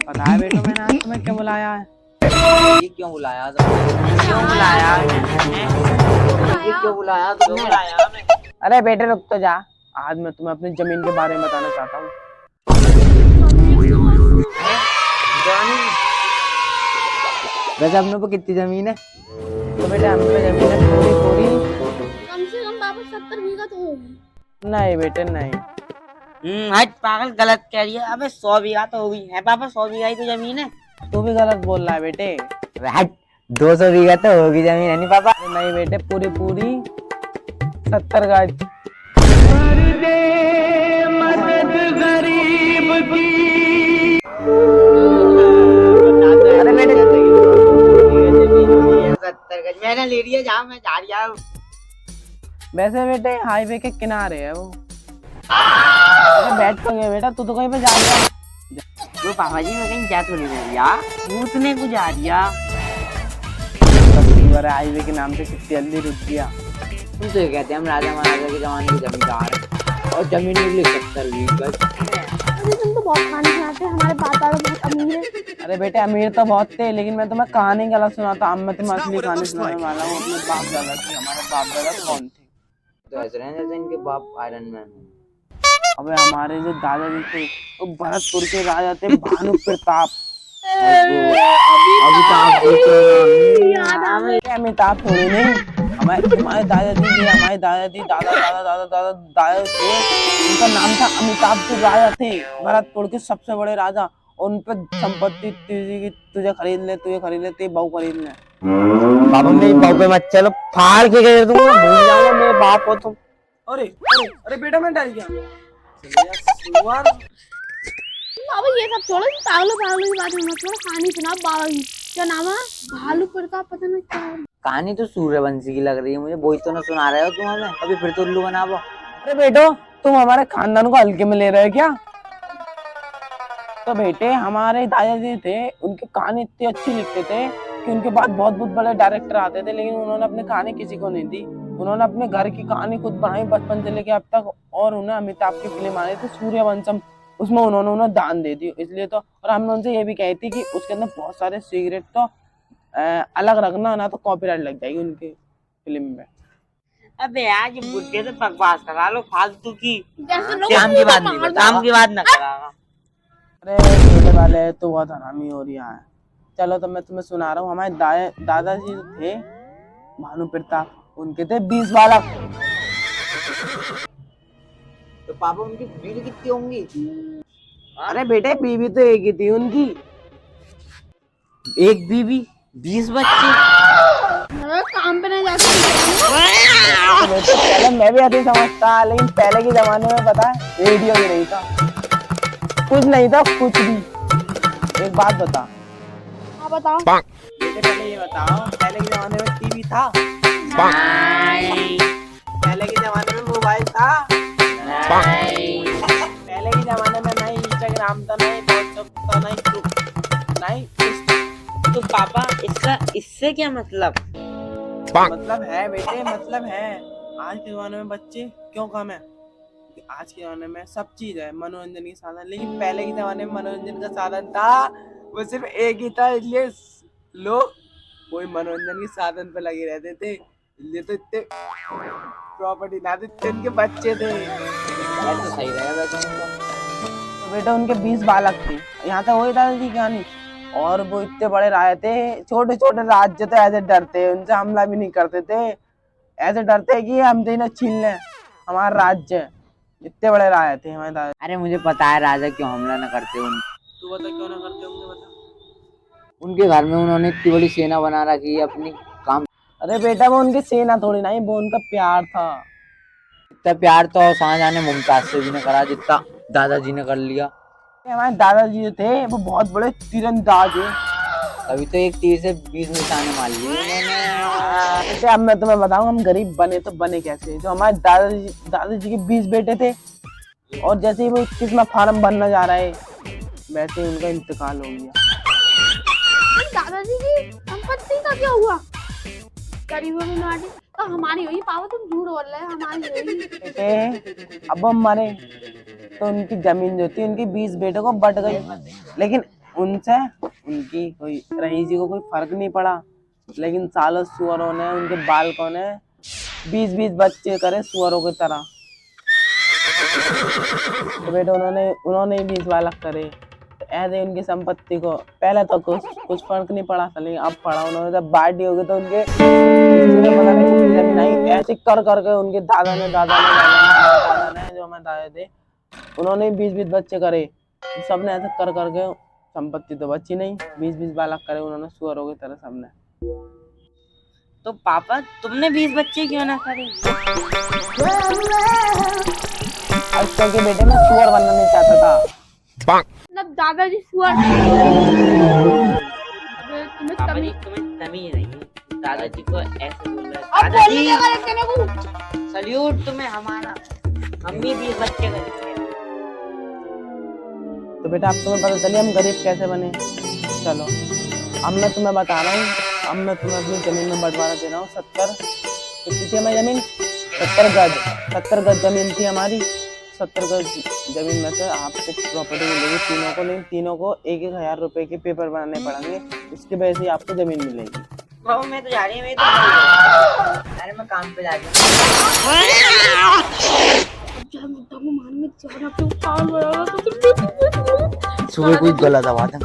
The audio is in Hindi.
पता है बेटो, मैंने आज तुम्हें क्यों बुलाया है? ये क्यों बुलाया तुमने? क्यों बुलाया? ये क्यों बुलाया? क्यों बुलाया हमें? अरे बेटे रुक तो जा। आज मैं तुम्हें अपनी जमीन के बारे में बताना चाहता हूँ। वैसे अपने को कितनी जमीन है? तो बेटे हम पे जमीन है पूरी पूरी। कम से कम पापा 70 बीघा तो होगी। नहीं बेटे नहीं। हट पागल, गलत कह रही है। अबे 100 बीघा तो होगी है पापा, 100 बीघा ही तो जमीन है। तू भी गलत बोल रहा है बेटे। हट, 200 बीघा तो होगी जमीन है नहीं पापा? नहीं बेटे, पूरी पूरी 70 गज। अरे बेटे 70 गज मैंने ले लिया, जहाँ मैं जा रहा हूँ। वैसे बेटे हाईवे के किनारे है वो। अरे बैठ तो गया बेटा, तू तो कहीं पे जा रहा है। वो पापा जी मैं कहीं जा तो नहीं रही यार, पूछने को जा रहा। हाईवे के नाम से कितनी जल्दी रुक गया। तुम तो ये कहते हैं हम राजा महाराजा के जमाने के जमींदार हैं और जमीन के लिए 70 बीघा। अरे तुम तो बहुत कहानी सुनाते हैं, हमारे बाप दादा बहुत अमीर है। अरे बेटे अमीर तो बहुत थे, लेकिन मैं तुम्हें कहानी गलत सुनाता। अब मैं तुम्हें असली कहानी सुनाने वाला हूँ अपने बाप दादा की। हमारे बाप दादा कौन थे? तो ऐसे रहे जैसे इनके बाप आयरन मैन। अबे हमारे जो दादाजी थे वो भरतपुर के राजा थे, भानु प्रताप। अभी तो आप अमिताभ थोड़ी नहीं, हमारे दादाजी थे। हमारे दादाजी दादा दादा दादा दादा दादा थे, उनका नाम था अमिताभ। जो राजा थे भरतपुर के सबसे बड़े राजा, और उन पे संपत्ति तुझे खरीद ले, तुझे खरीद ले, तेरी बहू खरीद ले। बाबा मेरी बहू पे मत चलो, फाड़ के कर दूंगा, भूल जाऊंगा मेरे बाप को तुम। अरे अरे अरे बेटा मैं डर गया। बाबा ये सब छोड़ो, पागलों पागलों की बात मत करो। कहानी सुना बाबा की। क्या नाम है? भालू प्रताप, पता नहीं क्या। कहानी तो सूर्यवंशी की लग रही है मुझे, वही तो ना सुना रहे हो तुम हमें। अभी फिर तो उल्लू बना। अरे बेटो तुम हमारे खानदान को हल्के में ले रहे हो क्या? तो बेटे हमारे दादाजी थे, उनकी कहानी इतनी अच्छी लिखते थे कि उनके बाद बहुत बहुत बड़े डायरेक्टर आते थे, लेकिन उन्होंने अपनी कहानी किसी को नहीं दी। उन्होंने अपने घर की कहानी खुद बनाई बचपन से लेके अब तक, और उन्हें अमिताभ की फिल्म आ रही थी सूर्यवंशम, उसमें उन्होंने उन्हें दान दे दी। इसलिए तो, और हमने उनसे ये भी कही थी कि उसके अंदर बहुत सारे सीक्रेट तो अलग रखना, ना तो कॉपीराइट लग जाएगी उनकी फिल्म में। अबे आज बुड्ढे से बकवास करा लो फालतू की, जैसे लोग काम की बात नहीं, काम की बात ना करा। अरे छोटे वाले तो बहुत हरामी हो रहा है। चलो तो मैं तुम्हें सुना रहा हूँ। हमारे दादाजी थे भानु प्रताप, उनके थे 20 बालक। तो पापा उनकी बीवी कितनी होंगी? अरे बेटे बीवी तो एक ही थी उनकी। एक बीवी 20 बच्चे? अरे काम पे नहीं जाते। तो बेटे पहले मैं भी ऐसे समझता, लेकिन पहले के जमाने में पता है रेडियो भी नहीं था, कुछ नहीं था, कुछ भी। एक बात बता। हाँ बताओ। बेटे पहले ये बताओ, पहले के जमाने में टीवी था? पहले के जमाने में मोबाइल था? पहले के जमाने में नहीं इंस्टाग्राम था, नहीं व्हाट्सएप था, नहीं तो पापा इससे क्या मतलब? मतलब है बेटे, मतलब है। आज के जमाने में बच्चे क्यों कम है? आज के जमाने में सब चीज है, मनोरंजन के साधन, लेकिन पहले के जमाने में मनोरंजन का साधन था वो सिर्फ एक ही था, इसलिए लोग वही मनोरंजन के साधन पे लगे रहते थे, इसलिए तो इतने प्रॉपर्टी ना थे, इनके बच्चे थे। तो सही रहेगा वैसे। तो बेटा उनके 20 बालक थे। यहाँ तक वही दादाजी की कहानी। और वो इतने बड़े राजा थे, छोटे छोटे राज्य तो ऐसे डरते, उनसे हमला भी नहीं करते थे, ऐसे डरते कि हमसे ना छीन लें हमारा राज्य। इतने बड़े राजा थे हमारे दादा। अरे मुझे पता है राजा क्यों हमला न करते उन। तू बता क्यों ना करते होंगे, बता। उनके घर में उन्होंने इतनी बड़ी सेना बना रखी है अपनी काम। अरे बेटा वो उनकी सेना थोड़ी नहीं, वो उनका प्यार था। इतना प्यार तो शाहजहां ने मुमताज से भी न करा जितना दादाजी ने कर लिया। हमारे दादाजी जो थे वो बहुत बड़े तीरंदाज है। अभी तो एक तीर से 20 निशाने मार लिए उन्होंने। बेटे अब मैं तुम्हें बताऊं, हम गरीब बने तो बने कैसे। जो हमारे दादाजी के 20 बेटे थे, और जैसे ही वो 21 में फार्म बनना जा रहा है, वैसे ही उनका इंतकाल हो गया। दादाजी की संपत्ति का क्या हुआ? गरीबों में बांटे तो हमारी हुई। पापा तुम झूठ बोल रहे हो, हमारी हुई। बेटे अब हम मरे तो उनकी जमीन जो थी उनकी 20 बेटों को बट गई, लेकिन उनसे उनकी कोई रईस जी को कोई फर्क नहीं पड़ा। लेकिन सालों सुअरों ने, उनके बालकों ने 20-20 बच्चे करे सुअरों की तरह। तो बेटे उन्होंने ही 20 बालक करे। तो ऐसे उनकी संपत्ति को पहले तो कुछ फर्क नहीं पड़ा था, लेकिन अब पड़ा। उन्होंने जब बांटी होगी तो उनके पता नहीं कितनी जमीन आई। ऐसे कर करके उनके दादा ने जो हमारे दादा थे, उन्होंने 20-20 बच्चे करे। सबने ऐसे कर करके संपत्ति तो बची नहीं, 20-20 बालक करे उन्होंने सुअरों की तरह सबने। तो पापा तुमने 20 बच्चे क्यों ना करे? आजकल के बेटे में सुअर बनना नहीं चाहता था। मतलब दादाजी सुअर तुम्हें पापा जी तुम्हें तमीज नहीं है, दादाजी को ऐसे बोल रहे अब बोलने क्या करे तेरे को? सल्यूट तुम्हें हमारा। हम भी 20 बच्चे करेंगे। तो बेटा अब तुम्हें पता चलिए हम गरीब कैसे बने। चलो अब मैं तुम्हें बता रहा हूँ, अब मैं तुम्हें अपनी जमीन में बंटवारा दे रहा हूँ। 70 कितनी थी हमारी जमीन? 70 गज जमीन थी हमारी। 70 गज जमीन में से आपको प्रॉपर्टी मिलेगी तीनों को, लेकिन तीनों को 1,000 रुपए के पेपर बनाने पड़ेंगे, उसकी वजह से आपको जमीन मिलेगी। बाबू मैं तो जा रही हूँ, मैं तो अरे मैं काम पे जा रही हूँ। जब दम मारने जा रहा तो पागल हो रहा तो सुबह कोई गलत आवाज है।